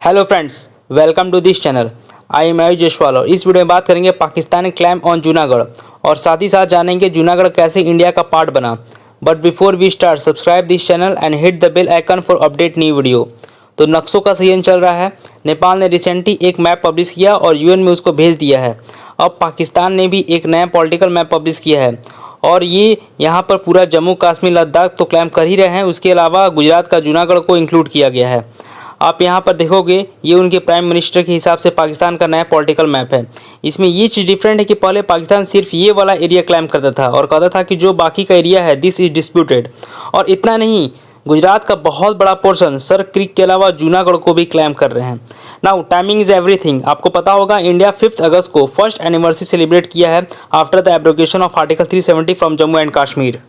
Hello friends, welcome to this channel. I am Ayush Jaiswal और इस video में बात करेंगे पाकिस्तानी क्लेम ऑन जूनागढ़ और साथ ही साथ जानेंगे जूनागढ़ कैसे इंडिया का पार्ट बना। But before we start, subscribe this channel and hit the bell icon for update new video. तो नक्शों का सीजन चल रहा है। नेपाल ने रिसेंटली एक मैप पब्लिश किया और यूएन में उसको भेज दिया है। अब पाकिस्तान ने भी एक नया पॉलिटिकल मैप पब्लिश किया है और ये यहाँ पर पूरा जम्मू कश्मीर लद्दाख तो क्लेम कर ही रहे हैं, उसके अलावा गुजरात का जूनागढ़ को इंक्लूड किया गया है। आप यहाँ पर देखोगे ये उनके प्राइम मिनिस्टर के हिसाब से पाकिस्तान का नया पॉलिटिकल मैप है। इसमें ये चीज़ डिफरेंट है कि पहले पाकिस्तान सिर्फ ये वाला एरिया क्लेम करता था और कहता था कि जो बाकी का एरिया है दिस इज डिस्प्यूटेड। और इतना नहीं, गुजरात का बहुत बड़ा पोर्शन सर क्रीक के अलावा जूनागढ़ को भी क्लेम कर रहे हैं। Now timing is everything. आपको पता होगा इंडिया 5 अगस्त को फर्स्ट एनिवर्सरी सेलिब्रेट किया है after the abrogation of article 370 from Jammu and Kashmir.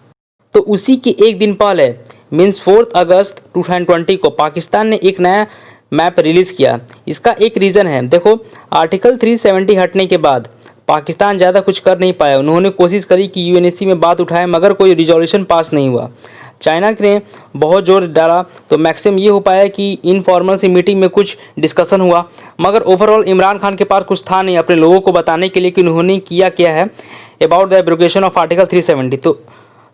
तो उसी के एक दिन पहले मीन्स 4 अगस्त 2020 को पाकिस्तान ने एक नया मैप रिलीज़ किया। इसका एक रीज़न है, देखो आर्टिकल 370 हटने के बाद पाकिस्तान ज़्यादा कुछ कर नहीं पाया। उन्होंने कोशिश करी कि यूएनएससी में बात उठाए मगर कोई रिजोल्यूशन पास नहीं हुआ। चाइना ने बहुत जोर डाला तो मैक्सिमम ये हो पाया कि इनफॉर्मल सी मीटिंग में कुछ डिस्कशन हुआ मगर ओवरऑल इमरान खान के पास कुछ था नहीं अपने लोगों को बताने के लिए कि उन्होंने किया क्या है about the abrogation of article 370।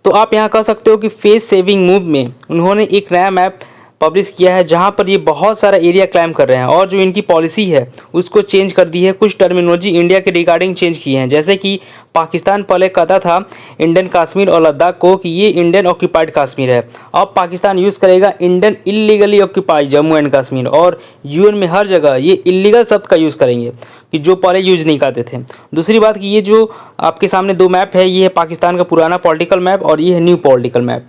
तो आप यहाँ कह सकते हो कि फेस सेविंग मूव में उन्होंने एक नया मैप पब्लिश किया है जहाँ पर ये बहुत सारा एरिया क्लेम कर रहे हैं और जो इनकी पॉलिसी है उसको चेंज कर दी है। कुछ टर्मिनोलॉजी इंडिया के रिगार्डिंग चेंज की हैं, जैसे कि पाकिस्तान पहले कहता था इंडियन कश्मीर और लद्दाख को कि ये इंडियन ऑक्यूपाइड कश्मीर है। अब पाकिस्तान यूज़ करेगा Indian illegally occupied Jammu and Kashmir और यूएन में हर जगह ये इलीगल शब्द का यूज़ करेंगे कि जो पहले यूज़ नहीं करते थे। दूसरी बात कि ये जो आपके सामने दो मैप है ये है पाकिस्तान का पुराना पॉलिटिकल मैप और ये है न्यू पॉलिटिकल मैप।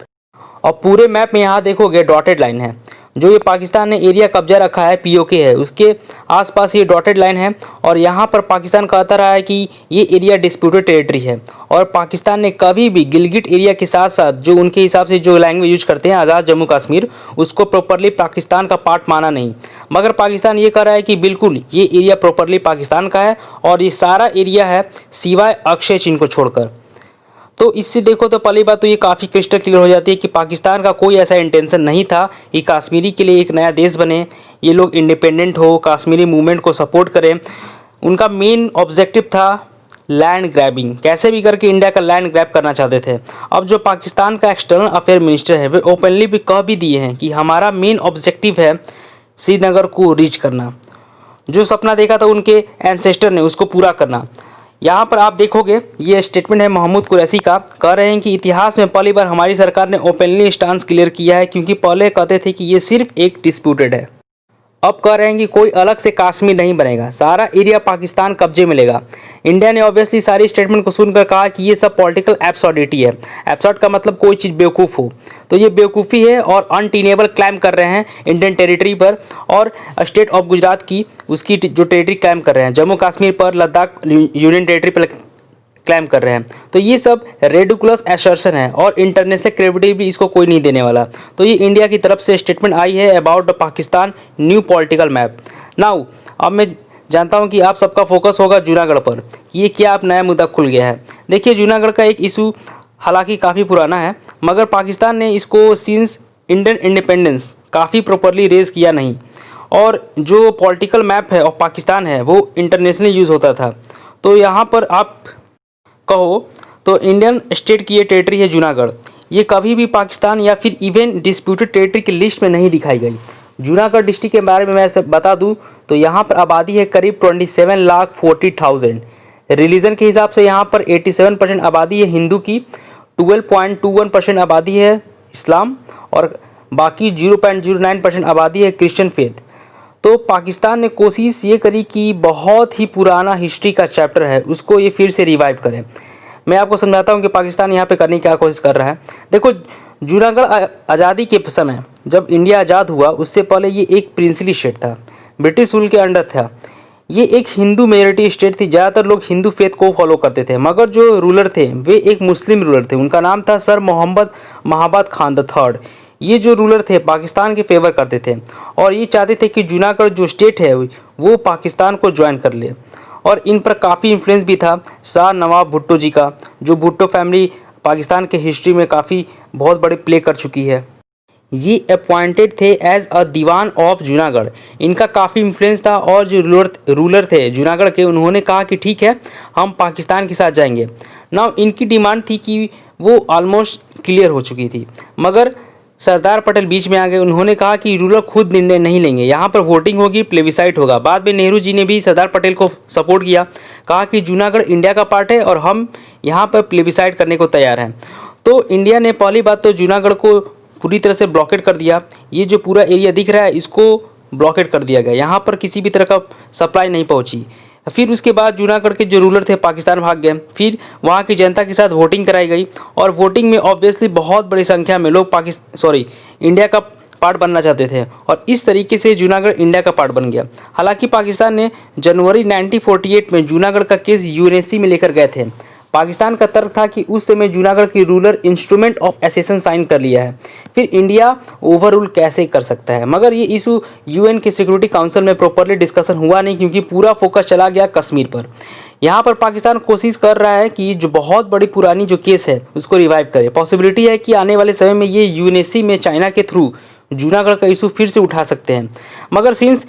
और पूरे मैप में यहाँ देखोगे डॉटेड लाइन है। जो ये पाकिस्तान ने एरिया कब्जा रखा है पीओके है उसके आसपास ये डॉटेड लाइन है और यहाँ पर पाकिस्तान कहता रहा है कि ये एरिया डिस्प्यूटेड टेरिटरी है। और पाकिस्तान ने कभी भी गिलगिट एरिया के साथ साथ जो उनके हिसाब से जो लैंग्वेज यूज करते हैं आज़ाद जम्मू कश्मीर उसको प्रॉपरली पाकिस्तान का पार्ट माना नहीं। मगर पाकिस्तान ये कह रहा है कि बिल्कुल ये एरिया प्रॉपरली पाकिस्तान का है और ये सारा एरिया है सिवाय अक्षय चिन्ह को छोड़कर। तो इससे देखो तो पहली बात तो ये काफ़ी क्रिस्टल क्लियर हो जाती है कि पाकिस्तान का कोई ऐसा इंटेंशन नहीं था कि कश्मीरी के लिए एक नया देश बने, ये लोग इंडिपेंडेंट हो, कश्मीरी मूवमेंट को सपोर्ट करें। उनका मेन ऑब्जेक्टिव था लैंड ग्रैबिंग, कैसे भी करके इंडिया का लैंड ग्रैब करना चाहते थे। अब जो पाकिस्तान का एक्सटर्नल अफेयर मिनिस्टर है वे ओपनली भी कह भी दिए हैं कि हमारा मेन ऑब्जेक्टिव है श्रीनगर को रीच करना। जो सपना देखा था उनके एंसेस्टर ने उसको पूरा करना। यहाँ पर आप देखोगे ये स्टेटमेंट है महमूद कुरैशी का, कह रहे हैं कि इतिहास में पहली बार हमारी सरकार ने ओपनली स्टांस क्लियर किया है क्योंकि पहले कहते थे कि ये सिर्फ एक डिस्प्यूटेड है। अब कह रहे हैं कि कोई अलग से कश्मीर नहीं बनेगा, सारा एरिया पाकिस्तान कब्जे में लेगा। इंडिया ने ऑब्वियसली सारी स्टेटमेंट को सुनकर कहा कि ये सब पॉलिटिकल एब्सर्डिटी है। एब्सर्ड का मतलब कोई चीज़ बेवकूफ़ हो, तो ये बेवकूफ़ी है और अनटीनेबल क्लेम कर रहे हैं इंडियन टेरिटरी पर और स्टेट ऑफ गुजरात की उसकी जो टेरिटरी क्लेम कर रहे हैं, जम्मू कश्मीर पर, लद्दाख यूनियन टेरिटरी पर क्लेम कर रहे हैं। तो ये सब रेडिकुलस एसर्शन है और इंटरनेशनल क्रेडिबिलिटी भी इसको कोई नहीं देने वाला। तो ये इंडिया की तरफ से स्टेटमेंट आई है about the Pakistan new political map. Now अब मैं जानता हूँ कि आप सबका फोकस होगा जूनागढ़ पर, ये क्या आप नया मुद्दा खुल गया है। देखिए जूनागढ़ का एक इशू हालांकि काफ़ी पुराना है मगर पाकिस्तान ने इसको सिंस इंडियन इंडिपेंडेंस काफ़ी प्रॉपरली रेज किया नहीं और जो पॉलिटिकल मैप है और पाकिस्तान है वो इंटरनेशनली यूज़ होता था। तो यहाँ पर आप कहो तो इंडियन स्टेट की ये टेरिटरी है जूनागढ़, ये कभी भी पाकिस्तान या फिर इवन डिस्प्यूटेड टेरिटरी की लिस्ट में नहीं दिखाई गई। जूनागढ़ डिस्ट्रिक्ट के बारे में मैं बता दूं तो यहाँ पर आबादी है करीब 27,40,000। रिलीजन के हिसाब से यहाँ पर 87% आबादी है हिंदू की, 12.21% आबादी है इस्लाम और बाकी 0.09% आबादी है क्रिश्चियन फेथ। तो पाकिस्तान ने कोशिश ये करी कि बहुत ही पुराना हिस्ट्री का चैप्टर है उसको ये फिर से रिवाइव करें। मैं आपको समझाता हूँ कि पाकिस्तान यहाँ पे करने की क्या कोशिश कर रहा है। देखो जूनागढ़ आज़ादी के समय जब इंडिया आज़ाद हुआ उससे पहले ये एक प्रिंसली स्टेट था, ब्रिटिश रूल के अंडर था। ये एक हिंदू मेजॉरिटी स्टेट थी, ज़्यादातर लोग हिंदू फेथ को फॉलो करते थे मगर जो रूलर थे वे एक मुस्लिम रूलर थे, उनका नाम था sir Mohammad Mahabat Khan the third. ये जो रूलर थे पाकिस्तान के फेवर करते थे और ये चाहते थे कि जूनागढ़ जो स्टेट है वो पाकिस्तान को ज्वाइन कर ले। और इन पर काफ़ी इन्फ्लुएंस भी था शाह नवाब भुट्टो जी का, जो भुट्टो फैमिली पाकिस्तान के हिस्ट्री में काफ़ी बहुत बड़े प्ले कर चुकी है। ये अपॉइंटेड थे as a Dewan of Junagadh. इनका काफ़ी इन्फ्लुएंस था और जो रूलर थे जूनागढ़ के, उन्होंने कहा कि ठीक है हम पाकिस्तान के साथ जाएंगे। नाउ इनकी डिमांड थी कि वो ऑलमोस्ट क्लियर हो चुकी थी, मगर सरदार पटेल बीच में आ गए। उन्होंने कहा कि रूलर खुद निर्णय नहीं लेंगे, यहाँ पर वोटिंग होगी, प्लेबिसाइट होगा। बाद में नेहरू जी ने भी सरदार पटेल को सपोर्ट किया, कहा कि जूनागढ़ इंडिया का पार्ट है और हम यहाँ पर प्लेबिसाइट करने को तैयार हैं। तो इंडिया ने पहली बात तो जूनागढ़ को पूरी तरह से ब्लॉकेट कर दिया। ये जो पूरा एरिया दिख रहा है इसको ब्लॉकेट कर दिया गया, यहाँ पर किसी भी तरह का सप्लाई नहीं पहुँची। फिर उसके बाद जूनागढ़ के जो रूलर थे पाकिस्तान भाग गए। फिर वहाँ की जनता के साथ वोटिंग कराई गई और वोटिंग में ऑब्वियसली बहुत बड़ी संख्या में लोग इंडिया का पार्ट बनना चाहते थे और इस तरीके से जूनागढ़ इंडिया का पार्ट बन गया। हालांकि पाकिस्तान ने जनवरी 1948 में जूनागढ़ का केस यूएनएससी में लेकर गए थे। पाकिस्तान का तर्क था कि उस समय जूनागढ़ की ruler instrument of accession sign कर लिया है, फिर इंडिया ओवररूल कैसे कर सकता है। मगर ये इशू यूएन के सिक्योरिटी काउंसिल में प्रॉपरली डिस्कशन हुआ नहीं, क्योंकि पूरा फोकस चला गया कश्मीर पर। यहाँ पर पाकिस्तान कोशिश कर रहा है कि जो बहुत बड़ी पुरानी जो केस है उसको रिवाइव करे। पॉसिबिलिटी है कि आने वाले समय में ये यूएनएससी में चाइना के थ्रू जूनागढ़ का इशू फिर से उठा सकते हैं। मगर सिंस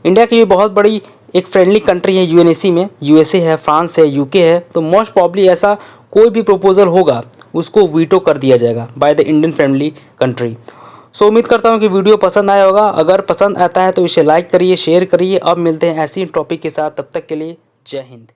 इंडिया की भी बहुत बड़ी एक फ्रेंडली कंट्री है यूएनएससी में, यूएसए है, फ्रांस है, यूके है, तो मोस्ट प्रॉब्ली ऐसा कोई भी प्रपोजल होगा उसको वीटो कर दिया जाएगा by the Indian friendly country. So उम्मीद करता हूँ कि वीडियो पसंद आया होगा। अगर पसंद आता है तो इसे लाइक करिए, शेयर करिए। अब मिलते हैं ऐसी टॉपिक के साथ, तब तक के लिए जय हिंद।